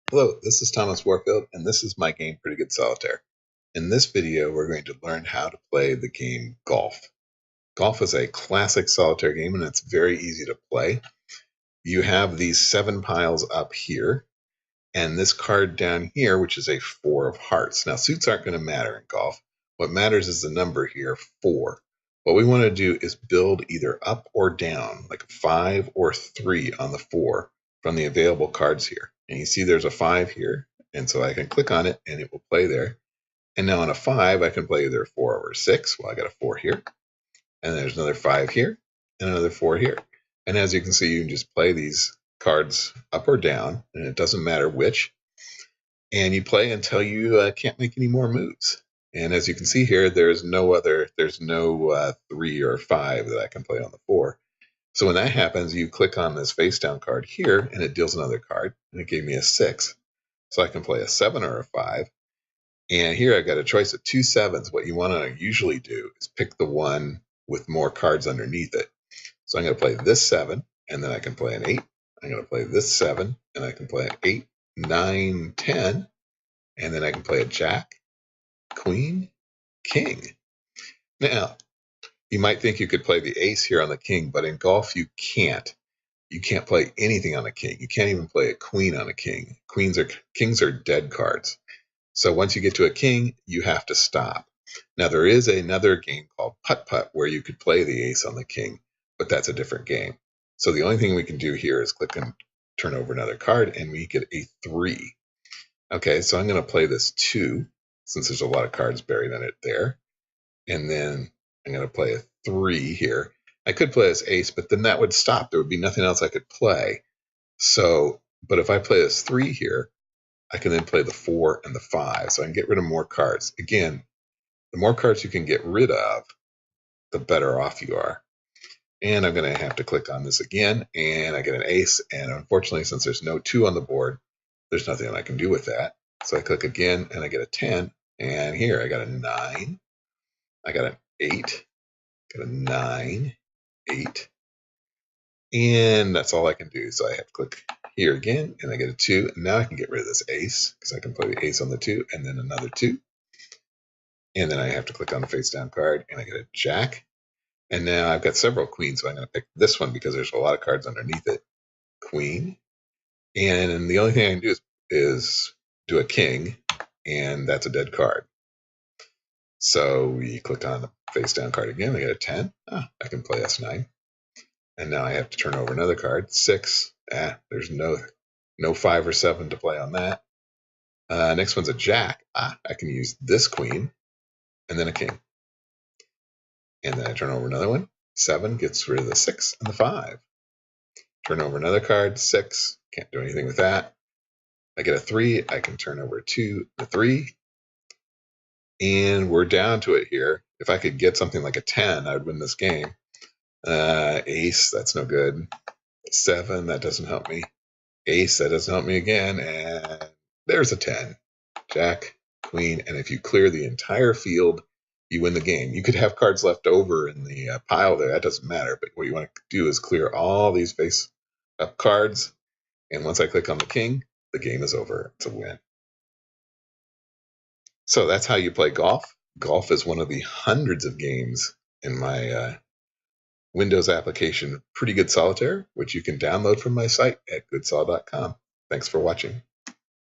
Hello, this is Thomas Warfield, and this is my game Pretty Good Solitaire. In this video, we're going to learn how to play the game golf. Golf is a classic solitaire game, and it's very easy to play. You have these 7 piles up here, and this card down here, which is a 4 of hearts. Now, suits aren't going to matter in golf. What matters is the number here, 4. What we want to do is build either up or down, like a 5 or 3 on the 4 from the available cards here. And you see there's a 5 here, and so I can click on it and it will play there. And now on a 5, I can play either 4 or 6. Well, I got a 4 here, and there's another 5 here, and another 4 here. And as you can see, you can just play these cards up or down, and it doesn't matter which. And you play until you can't make any more moves. And as you can see here, there's no 3 or 5 that I can play on the 4. So when that happens, you click on this face down card here, and it deals another card, and it gave me a 6. So I can play a 7 or a 5. And here I got a choice of 2 7s. What you want to usually do is pick the one with more cards underneath it. So I'm going to play this 7, and then I can play an 8. I'm going to play this 7, and I can play an 8, 9, 10, and then I can play a jack, queen, king. Now, you might think you could play the ace here on the king, but in golf you can't. You can't play anything on a king. You can't even play a queen on a king. Kings are dead cards. So once you get to a king, you have to stop. Now there is another game called putt-putt where you could play the ace on the king, but that's a different game. So the only thing we can do here is click and turn over another card, and we get a 3. Okay, so I'm going to play this 2, since there's a lot of cards buried in it there. And then I'm going to play a 3 here. I could play this ace, but then that would stop. There would be nothing else I could play. So, but if I play this 3 here, I can then play the 4 and the 5. So I can get rid of more cards. Again, the more cards you can get rid of, the better off you are. And I'm going to have to click on this again, and I get an ace. And unfortunately, since there's no 2 on the board, there's nothing I can do with that. So I click again, and I get a 10. And here I got a 9. I got an 8. Got a 9, 8. And that's all I can do. So I have to click here again, and I get a 2. And now I can get rid of this ace, because I can play the ace on the 2, and then another 2. And then I have to click on the face down card, and I get a jack. And now I've got several queens, so I'm going to pick this one because there's a lot of cards underneath it. Queen. And the only thing I can do is do a king, and that's a dead card. So we click on the face down card again. I get a 10. I can play S9. And now I have to turn over another card. 6. There's no 5 or 7 to play on that. Next one's a jack. I can use this queen and then a king. And then I turn over another one. 7 gets rid of the 6 and the 5. Turn over another card. 6. Can't do anything with that. I get a 3. I can turn over a 2, the 3. And we're down to it here. If I could get something like a 10, I would win this game. Ace, that's no good. 7, that doesn't help me. Ace, that doesn't help me again. And there's a 10. Jack, queen, and if you clear the entire field, you win the game. You could have cards left over in the pile there. That doesn't matter. But what you want to do is clear all these face-up cards. And once I click on the king, the game is over. It's a win. So that's how you play golf. Golf is one of the hundreds of games in my Windows application, Pretty Good Solitaire, which you can download from my site at goodsol.com. Thanks for watching.